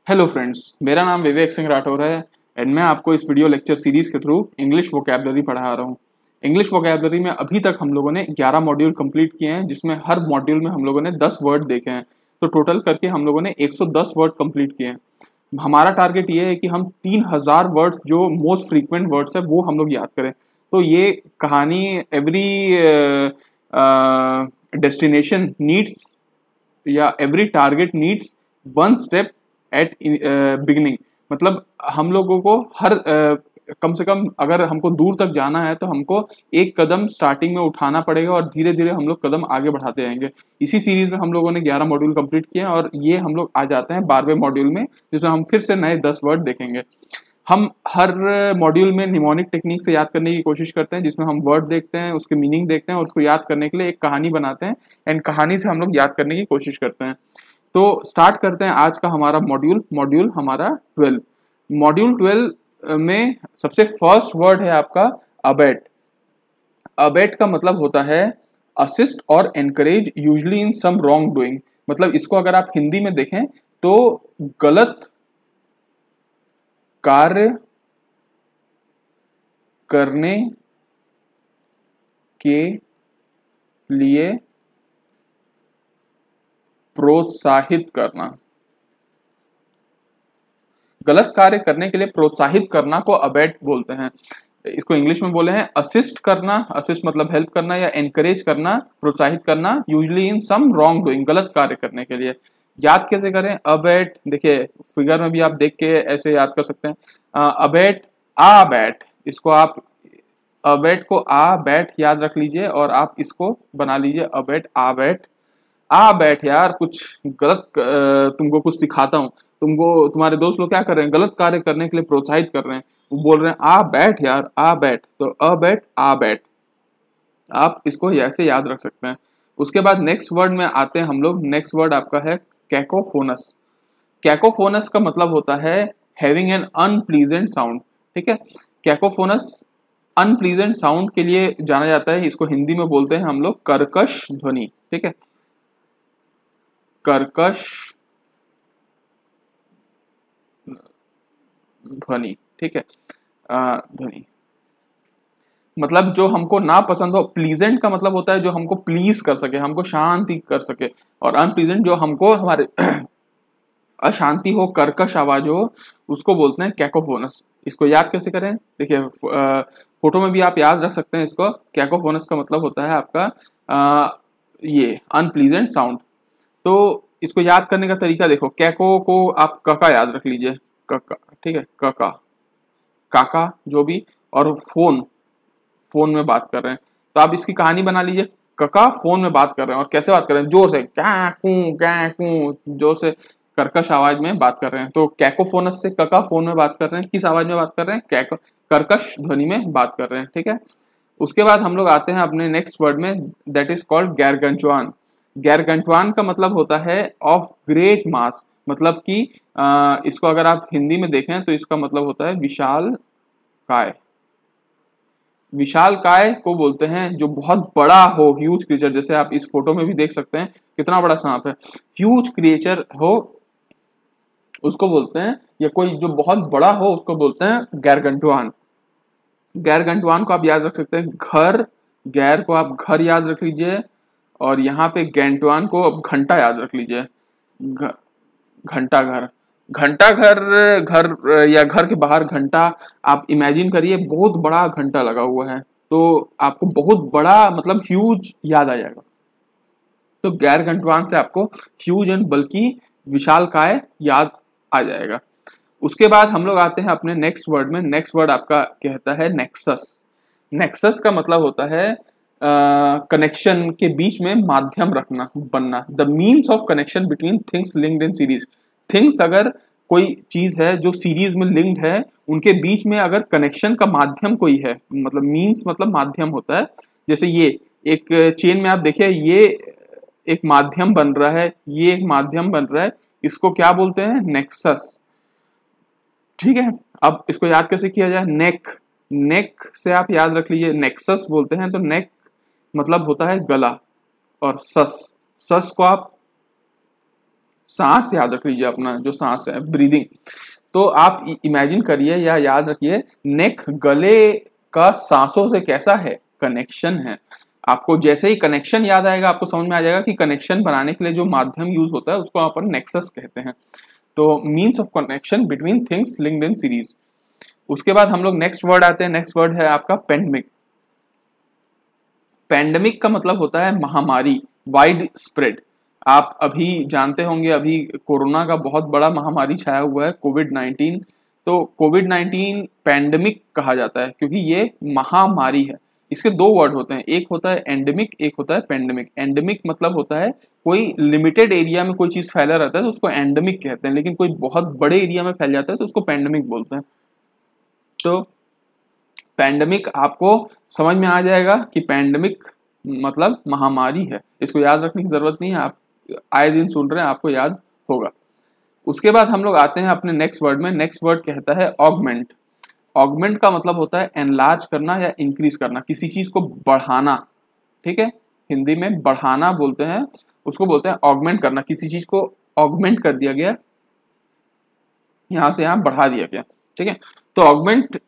Hello friends, मेरा नाम विवेक सिंह राठौर है एंड मैं आपको इस वीडियो लेक्चर सीरीज के थ्रू इंग्लिश वोकैबुलरी पढ़ा रहा हूँ। इंग्लिश वोकैबुलरी में अभी तक हम लोगों ने 11 मॉड्यूल कंप्लीट किए हैं, जिसमें हर मॉड्यूल में हम लोगों ने 10 वर्ड देखे हैं। तो टोटल करके हम लोगों ने 110 वर्ड कंप्लीट किए हैं। हमारा टारगेट ये है कि हम 3000 वर्ड्स जो मोस्ट फ्रीक्वेंट वर्ड्स है वो हम लोग याद करें। तो ये कहानी एवरी डेस्टिनेशन नीड्स या every target needs one step at beginning. मतलब हम लोगों को हर कम से कम अगर हमको दूर तक जाना है तो हमको एक कदम स्टार्टिंग में उठाना पड़ेगा और धीरे धीरे हम लोग कदम आगे बढ़ाते जाएंगे। इसी सीरीज में हम लोगों ने 11 मॉड्यूल कंप्लीट किए हैं और ये हम लोग आ जाते हैं 12वें मॉड्यूल में, जिसमें हम फिर से नए 10 वर्ड देखेंगे। हम हर मॉड्यूल में निमोनिक टेक्निक से याद करने की कोशिश करते हैं, जिसमें हम वर्ड देखते हैं, उसके मीनिंग देखते हैं और उसको याद करने के लिए एक कहानी बनाते हैं एंड कहानी से हम लोग याद करने की कोशिश करते हैं। तो स्टार्ट करते हैं आज का हमारा मॉड्यूल हमारा 12। मॉड्यूल 12 में सबसे फर्स्ट वर्ड है आपका अबेट। अबेट का मतलब होता है असिस्ट और encourage usually in some wrong doing. मतलब इसको अगर आप हिंदी में देखें तो गलत कार्य करने के लिए प्रोत्साहित करना। गलत कार्य करने के लिए प्रोत्साहित करना को अबेट बोलते हैं। इसको इंग्लिश में बोले हैं असिस्ट करना। असिस्ट मतलब हेल्प करना या एनकरेज करना, प्रोत्साहित करना, usually in some wrong doing, गलत कार्य करने के लिए। याद कैसे करें अबेट? देखिए फिगर में भी आप देख के ऐसे याद कर सकते हैं। अबेट आ बैट, इसको आप अबेट को आ बैट याद रख लीजिए और आप इसको बना लीजिए अबेट आ बैट। आ बैठ यार, कुछ गलत तुमको कुछ सिखाता हूँ। तुमको तुम्हारे दोस्त लोग क्या कर रहे हैं? गलत कार्य करने के लिए प्रोत्साहित कर रहे हैं। वो बोल रहे हैं आ बैठ यार, आ बैठ। तो अ बैठ आ बैठ, आप इसको ऐसे याद रख सकते हैं। उसके बाद नेक्स्ट वर्ड में आते हैं हम लोग। नेक्स्ट वर्ड आपका है कैकोफोनस। कैकोफोनस का मतलब होता है हैविंग एन अनप्लीजेंट साउंड। ठीक है, कैकोफोनस अनप्लीजेंट साउंड के लिए जाना जाता है। इसको हिंदी में बोलते हैं हम लोग कर्कश ध्वनि। ठीक है, कर्कश ध्वनि। ठीक है, ध्वनि मतलब जो हमको ना पसंद हो। प्लीजेंट का मतलब होता है जो हमको प्लीज कर सके, हमको शांति कर सके। और अनप्लीजेंट जो हमको हमारे अशांति हो, कर्कश आवाज हो, उसको बोलते हैं कैकोफोनस। इसको याद कैसे करें? देखिए फोटो में भी आप याद रख सकते हैं इसको। कैकोफोनस का मतलब होता है आपका ये अनप्लीजेंट साउंड। तो इसको याद करने का तरीका देखो। कैको को आप कका याद रख लीजिए, कका। ठीक है, कका, काका जो भी। और फोन, फोन में बात कर रहे हैं तो आप इसकी कहानी बना लीजिए। कका फोन में बात कर रहे हैं और कैसे बात कर रहे हैं? जोर से, क्या कू, जोर से कर्कश आवाज में बात कर रहे हैं। तो कैकोफोनस से कका फोन में बात कर रहे हैं। किस आवाज में बात कर रहे हैं? कर्कश ध्वनि में बात कर रहे हैं। ठीक है, उसके बाद हम लोग आते हैं अपने नेक्स्ट वर्ड में, दैट इज कॉल्ड गैरगंटुआन। गैरगंटुआन का मतलब होता है ऑफ ग्रेट मास। मतलब कि इसको अगर आप हिंदी में देखें तो इसका मतलब होता है विशाल काय। विशाल काय को बोलते हैं जो बहुत बड़ा हो, ह्यूज क्रिएचर। जैसे आप इस फोटो में भी देख सकते हैं कितना बड़ा सांप है। ह्यूज क्रिएचर हो उसको बोलते हैं, या कोई जो बहुत बड़ा हो उसको बोलते हैं गैरगंटुआन। गैरगंटुआन को आप याद रख सकते हैं घर, गैर को आप घर याद रख लीजिए और यहाँ पे गैंटुआन को अब घंटा याद रख लीजिए। घंटा घर, घंटा घर, घर या घर के बाहर घंटा। आप इमेजिन करिए बहुत बड़ा घंटा लगा हुआ है तो आपको बहुत बड़ा मतलब ह्यूज याद आ जाएगा। तो गैरगंटुआन से आपको ह्यूज एंड बल्कि विशालकाय याद आ जाएगा। उसके बाद हम लोग आते हैं अपने नेक्स्ट वर्ड में। नेक्स्ट वर्ड आपका कहता है नेक्सस। नेक्सस का मतलब होता है कनेक्शन के बीच में माध्यम रखना, बनना। The means of connection between things linked in series. Things अगर कोई चीज है जो सीरीज में लिंक्ड है, उनके बीच में अगर कनेक्शन का माध्यम कोई है, मतलब मीन्स मतलब माध्यम होता है। जैसे ये एक चेन में आप देखिए, ये एक माध्यम बन रहा है, ये एक माध्यम बन रहा है, इसको क्या बोलते हैं? नेक्सस। ठीक है, अब इसको याद कैसे किया जाए? नेक, नेक से आप याद रख लीजिए, नेक्सस बोलते हैं। तो नेक मतलब होता है गला, और सस, सस को आप सांस याद रख लीजिए, अपना जो सांस है ब्रीदिंग। तो आप इमेजिन करिए या याद रखिए, नेक गले का सांसों से कैसा है, कनेक्शन है। आपको जैसे ही कनेक्शन याद आएगा आपको समझ में आ जाएगा कि कनेक्शन बनाने के लिए जो माध्यम यूज होता है उसको अपन नेक्सस कहते हैं। तो means of connection between things linked in series. उसके बाद हम लोग नेक्स्ट वर्ड आते हैं, नेक्स्ट वर्ड है आपका पेंडेमिक। पेंडेमिक का मतलब होता है महामारी, वाइड स्प्रेड। आप अभी जानते होंगे अभी कोरोना का बहुत बड़ा महामारी छाया हुआ है, कोविड-19। तो कोविड-19 पेंडेमिक कहा जाता है क्योंकि ये महामारी है। इसके दो वर्ड होते हैं, एक होता है एंडेमिक, एक होता है पेंडेमिक। एंडेमिक मतलब होता है कोई लिमिटेड एरिया में कोई चीज फैला रहता है तो उसको एंडेमिक कहते हैं, लेकिन कोई बहुत बड़े एरिया में फैल जाता है तो उसको पेंडेमिक बोलते हैं। तो पेंडेमिक आपको समझ में आ जाएगा कि पेंडेमिक मतलब महामारी है, इसको याद रखने की जरूरत नहीं है, आप आए दिन सुन रहे हैं आपको याद होगा। उसके बाद हम लोग आते हैं अपने नेक्स्ट वर्ड में। नेक्स्ट वर्ड कहता है ऑगमेंट। ऑगमेंट का मतलब होता है एनलार्ज करना या इंक्रीज करना, किसी चीज को बढ़ाना। ठीक है, हिंदी में बढ़ाना बोलते हैं, उसको बोलते हैं ऑगमेंट करना। किसी चीज को ऑगमेंट कर दिया गया, यहां से यहां बढ़ा दिया गया। ठीक है, तो ऑगमेंट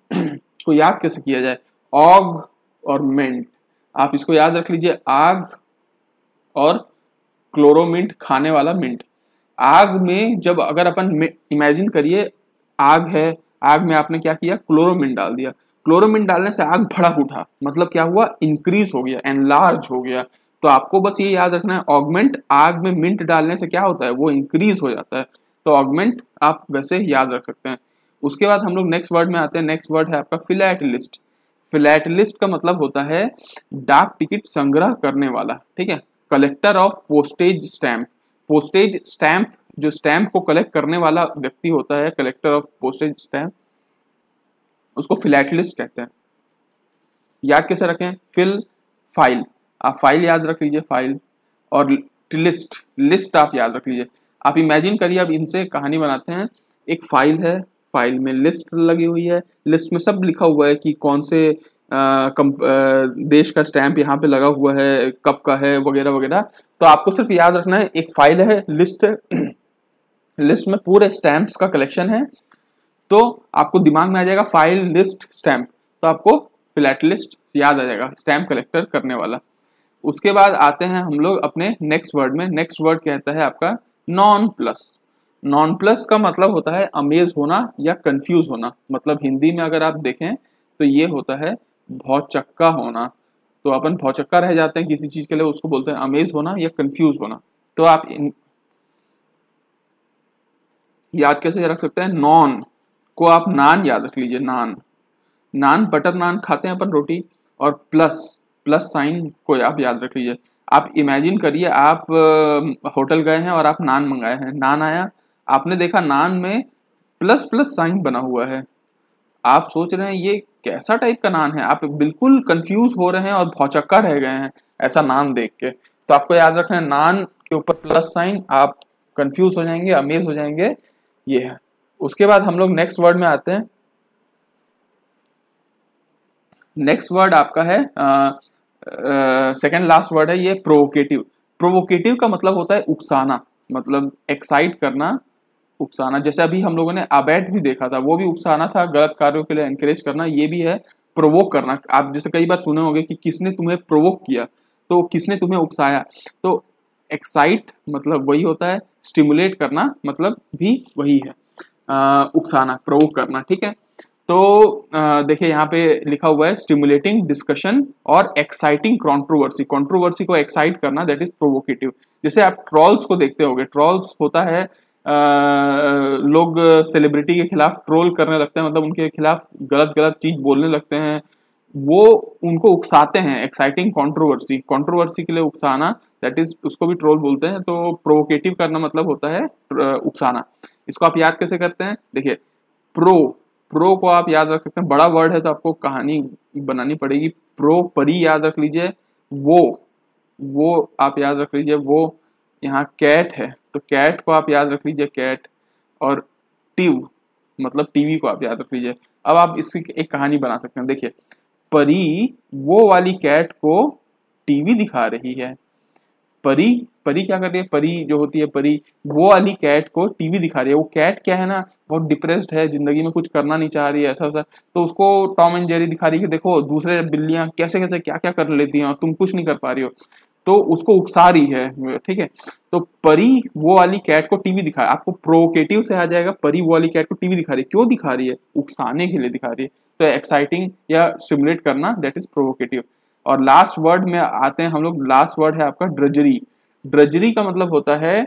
को याद कैसे किया जाए, ऑग और मेंट। आप इसको याद रख लीजिए, आग और क्लोरोमिंट, खाने वाला मिंट। आग में जब अगर अपन इमेजिन करिए आग है, आग में आपने क्या किया, क्लोरोमिंट डाल दिया। क्लोरोमिंट डालने से आग भड़क उठा, मतलब क्या हुआ, इंक्रीज हो गया, एनलार्ज हो गया। तो आपको बस ये याद रखना है, ऑगमेंट आग में मिंट डालने से क्या होता है, वो इंक्रीज हो जाता है। तो ऑगमेंट आप वैसे याद रख सकते हैं। उसके बाद हम लोग नेक्स्ट वर्ड में आते हैं। नेक्स्ट वर्ड है आपका फिलैटलिस्ट। फिलैटलिस्ट का मतलब होता है डाक टिकट संग्रह करने वाला। ठीक है, collector of postage stamp. Postage stamp, जो स्टैम्प को कलेक्ट करने वाला व्यक्ति होता है, कलेक्टर ऑफ पोस्टेज स्टैम्प, उसको फिलैटलिस्ट कहते हैं। याद कैसे रखें, फिल फाइल, आप फाइल याद रख लीजिए, फाइल। और लिस्ट, लिस्ट आप याद रख लीजिए। आप इमेजिन करिए, अब इनसे कहानी बनाते हैं। एक फाइल है, फाइल में लिस्ट लगी हुई है, लिस्ट में सब लिखा हुआ है कि कौन से देश का स्टैंप यहाँ पे लगा हुआ है, कब का है, वगैरह वगैरह। तो आपको सिर्फ याद रखना है, एक फाइल है, लिस्ट है, लिस्ट में पूरे स्टैंप्स का कलेक्शन है। तो आपको दिमाग में आ जाएगा फाइल, लिस्ट, स्टैंप, तो आपको फिलैटलिस्ट याद आ जाएगा, स्टैंप कलेक्टर करने वाला। उसके बाद आते हैं हम लोग अपने नेक्स्ट वर्ड में। नेक्स्ट वर्ड कहता है आपका नॉन प्लस। नॉन प्लस का मतलब होता है अमेज होना या कंफ्यूज होना। मतलब हिंदी में अगर आप देखें तो ये होता है भौचक्का होना। तो अपन भौचक्का रह जाते हैं किसी चीज के लिए, उसको बोलते हैं अमेज होना या कंफ्यूज होना। तो आप याद कैसे रख सकते हैं, नॉन को आप नान याद रख लीजिए, नान। नान, बटर नान खाते हैं अपन रोटी, और प्लस, प्लस साइन को आप याद रख लीजिए। आप इमेजिन करिए, आप होटल गए हैं और आप नान मंगाए हैं, नान आया, आपने देखा नान में प्लस प्लस साइन बना हुआ है। आप सोच रहे हैं ये कैसा टाइप का नान है, आप बिल्कुल कंफ्यूज हो रहे हैं और भौचक्का रह गए हैं ऐसा नान देख के। तो आपको याद रखना है, नान के ऊपर प्लस साइन, आप कंफ्यूज हो जाएंगे, अमेज हो जाएंगे, ये है। उसके बाद हम लोग नेक्स्ट वर्ड में आते हैं। नेक्स्ट वर्ड आपका है सेकंड लास्ट वर्ड है ये, प्रोवोकेटिव। प्रोवोकेटिव का मतलब होता है उकसाना, मतलब एक्साइट करना, उकसाना। जैसे अभी हम लोगों ने अबैट भी देखा था, वो भी उकसाना था, गलत कार्यों के लिए एनकरेज करना। ये भी है प्रोवोक करना। आप जैसे कई बार सुने होंगे कि किसने तुम्हें प्रोवोक किया, तो किसने तुम्हें उकसाया। तो एक्साइट मतलब वही होता है, स्टिमुलेट करना मतलब भी वही है, उकसाना, प्रोवोक करना। ठीक है, तो देखिए यहाँ पे लिखा हुआ है स्टिमुलेटिंग डिस्कशन और एक्साइटिंग कंट्रोवर्सी। कंट्रोवर्सी को एक्साइट करना, दैट इज प्रोवोकेटिव। जैसे आप ट्रोल्स को देखते होंगे, ट्रोल्स होता है लोग सेलिब्रिटी के खिलाफ ट्रोल करने लगते हैं, मतलब उनके खिलाफ गलत गलत चीज बोलने लगते हैं, वो उनको उकसाते हैं। एक्साइटिंग कंट्रोवर्सी, कंट्रोवर्सी के लिए उकसाना, दैट इज, उसको भी ट्रोल बोलते हैं। तो प्रोवोकेटिव करना मतलब होता है उकसाना। इसको आप याद कैसे करते हैं, देखिए, प्रो, प्रो को आप याद रख सकते हैं, बड़ा वर्ड है तो आपको कहानी बनानी पड़ेगी। प्रो, परी याद रख लीजिए, वो आप याद रख लीजिए, वो यहाँ कैट है तो कैट को आप याद रख लीजिए, कैट। और टिव मतलब टीवी को आप याद रख लीजिए। अब आप इसकी एक कहानी बना सकते हैं। देखिए, परी वो वाली कैट को टीवी दिखा रही है, परी परी क्या कर रही है, परी जो होती है परी, वो वाली कैट को टीवी दिखा रही है। वो कैट क्या है ना, बहुत डिप्रेस्ड है, जिंदगी में कुछ करना नहीं चाह रही है, ऐसा ऐसा। तो उसको टॉम एंड जेरी दिखा रही है कि देखो दूसरे बिल्लियां कैसे कैसे क्या क्या कर लेती हैं और तुम कुछ नहीं कर पा रही हो, तो उसको उकसा रही है, ठीक है। तो परी वो वाली कैट को टीवी दिखा, आपको प्रोवोकेटिव से आ जाएगा, परी वो वाली कैट को टीवी दिखा रही है, क्यों दिखा रही है, उकसाने के लिए दिखा रही है। तो एक्साइटिंग या सिमुलेट करना, दैट इज प्रोवोकेटिव। और लास्ट वर्ड में आते हैं हम लोग, लास्ट वर्ड है आपका ड्रजरी। ड्रजरी का मतलब होता है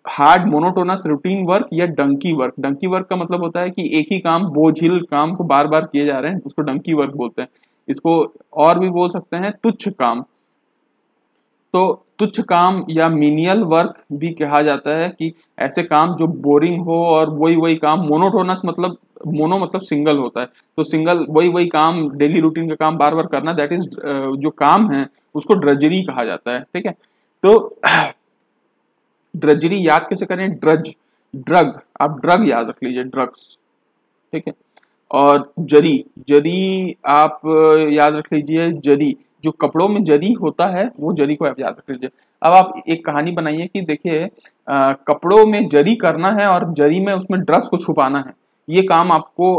हार्ड मोनोटोनस रूटीन वर्क या डंकी वर्क। डंकी वर्क का मतलब होता है कि एक ही काम, बोझिल काम को बार बार किए जा रहे हैं, उसको डंकी वर्क बोलते हैं। इसको और भी बोल सकते हैं तुच्छ काम। तो तुच्छ काम या मिनियल वर्क भी कहा जाता है कि ऐसे काम जो बोरिंग हो और वही वही काम, मोनोटोनस मतलब मोनो मतलब सिंगल होता है, तो सिंगल वही वही काम, डेली रूटीन का काम बार बार करना, दैट इज जो काम है उसको ड्रजरी कहा जाता है, ठीक है। तो ड्रजरी याद कैसे करें, ड्रज, ड्रग, आप ड्रग याद रख लीजिए, ड्रग्स, ठीक है। और जरी, जरी आप याद रख लीजिए, जरी जो कपड़ों में जरी होता है वो जरी को आप याद रख लीजिए। अब आप एक कहानी बनाइए कि देखिए कपड़ों में जरी करना है और जरी में उसमें ड्रग्स को छुपाना है, ये काम आपको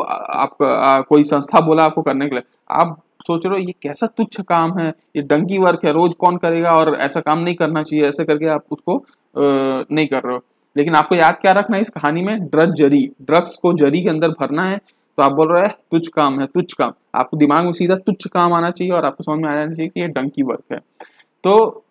कोई संस्था बोला आपको करने के लिए, आप सोच रहे हो ये कैसा तुच्छ काम है, ये डंकी वर्क है, रोज कौन करेगा और ऐसा काम नहीं करना चाहिए, ऐसे करके आप उसको नहीं कर रहे हो। लेकिन आपको याद क्या रखना है इस कहानी में, ड्रग जरी, ड्रग्स को जरी के अंदर भरना है, तो आप बोल रहे हैं तुच्छ काम है, तुच्छ काम, आपको दिमाग में सीधा तुच्छ काम आना चाहिए और आपको समझ में आ जाना चाहिए कि ये डंकी वर्क है। तो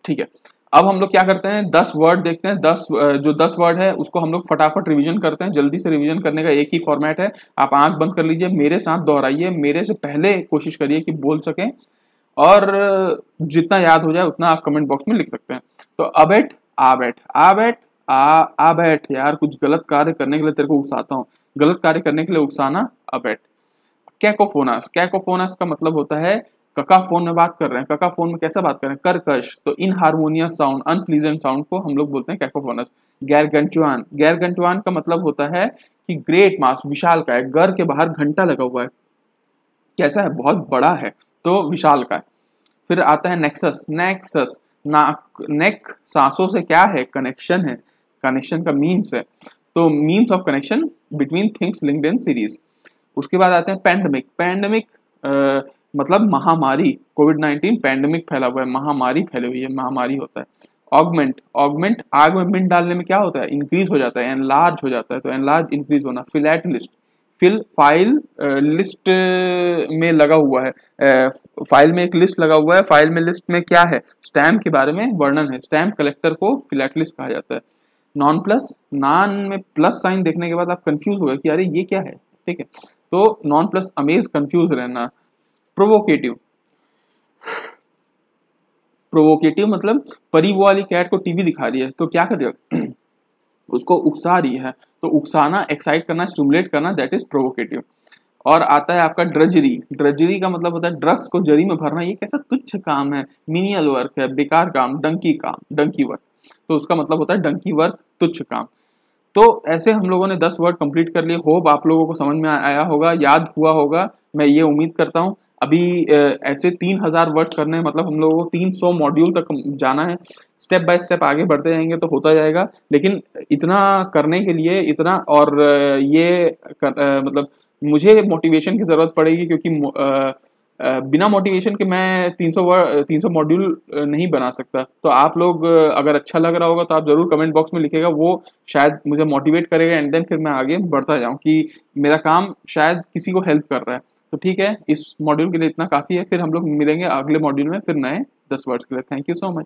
ठीक है, अब हम लोग क्या करते हैं, 10 वर्ड देखते हैं, 10 वर्ड है उसको हम लोग फटाफट रिवीजन करते हैं। जल्दी से रिवीजन करने का एक ही फॉर्मेट है, आप आंख बंद कर लीजिए, मेरे साथ दोहराइए, मेरे से पहले कोशिश करिए कि बोल सकें, और जितना याद हो जाए उतना आप कमेंट बॉक्स में लिख सकते हैं। तो अबेट, आबेट, आबेट, आबेट, यार कुछ गलत कार्य करने के लिए तेरे को उकसाता हूँ, गलत कार्य करने के लिए उकसाना, अबेट। कैकोफोनस, कैकोफोनस का मतलब होता है ककाफोन में बात कर रहे हैं, ककाफोन में कैसे बात कर रहे हैं, कर्कश, तो इनहार्मोनियस साउंड, अनप्लीजेंट साउंड को हम लोग बोलते हैं कैकोफोनस। गैरगंटुआन, गैरगंटुआन का मतलब होता है कि ग्रेट मास, विशाल का है, गर के बाहर घंटा लगा हुआ है, कैसा है, बहुत बड़ा है, तो विशाल का है। फिर आता है नेक्सस, नेक्सस, नेक सांसों से क्या है, कनेक्शन है, कनेक्शन का मीन्स है, तो means of connection between things linked in series. उसके बाद आते हैं पैंडमिक, पैंडमिक मतलब महामारी, कोविड-19 पैंडमिक फैला हुआ है, महामारी फैली हुई है, महामारी होता है। ऑगमेंट, ऑगमेंट आग में मिंट डालने में क्या होता है, इंक्रीज हो जाता है, एनलार्ज हो जाता है, तो एनलार्ज इंक्रीज होना। फिलैटलिस्ट, फिल फाइल लिस्ट में लगा हुआ है, फाइल में एक लिस्ट लगा हुआ है, फाइल में लिस्ट में क्या है, स्टैम्प के बारे में वर्णन है, स्टैम्प कलेक्टर को फिलैटलिस्ट कहा जाता है। नॉन प्लस, नॉन में प्लस साइन देखने के बाद आप कंफ्यूज हो गए कि अरे ये क्या है, ठीक है, तो नॉन प्लस अमेज, कंफ्यूज रहना। प्रोवोकेटिव, प्रोवोकेटिव मतलब परी वो वाली कैट को टीवी दिखा रही है, तो क्या कर रही है उसको उकसा रही है, तो उकसाना, एक्साइट करना, स्टिमुलेट करना, दैट इज प्रोवोकेटिव। और आता है आपका ड्रजरी, ड्रजरी का मतलब होता है ड्रग्स को जरी में भरना, ये कैसा तुच्छ काम है, मिनियल वर्क है, बेकार काम, डंकी काम, डंकी वर्क, तो उसका मतलब होता है डंकी वर्क, तुच्छ काम। तो ऐसे हम लोगों ने 10 वर्ड कंप्लीट कर लिए, होप आप लोगों को समझ में आया होगा, याद हुआ होगा, मैं ये उम्मीद करता हूँ। अभी ऐसे 3000 वर्ड्स करने हैं, मतलब हम लोगों को 300 मॉड्यूल तक जाना है, स्टेप बाय स्टेप आगे बढ़ते जाएंगे तो होता जाएगा। लेकिन इतना करने के लिए, इतना और मतलब मुझे मोटिवेशन की जरूरत पड़ेगी, क्योंकि बिना मोटिवेशन के मैं 300 मॉड्यूल नहीं बना सकता। तो आप लोग अगर अच्छा लग रहा होगा तो आप जरूर कमेंट बॉक्स में लिखेगा, वो शायद मुझे मोटिवेट करेगा, एंड देन फिर मैं आगे बढ़ता जाऊं कि मेरा काम शायद किसी को हेल्प कर रहा है। तो ठीक है, इस मॉड्यूल के लिए इतना काफी है, फिर हम लोग मिलेंगे अगले मॉड्यूल में फिर नए 10 वर्ड्स के लिए। Thank you so much.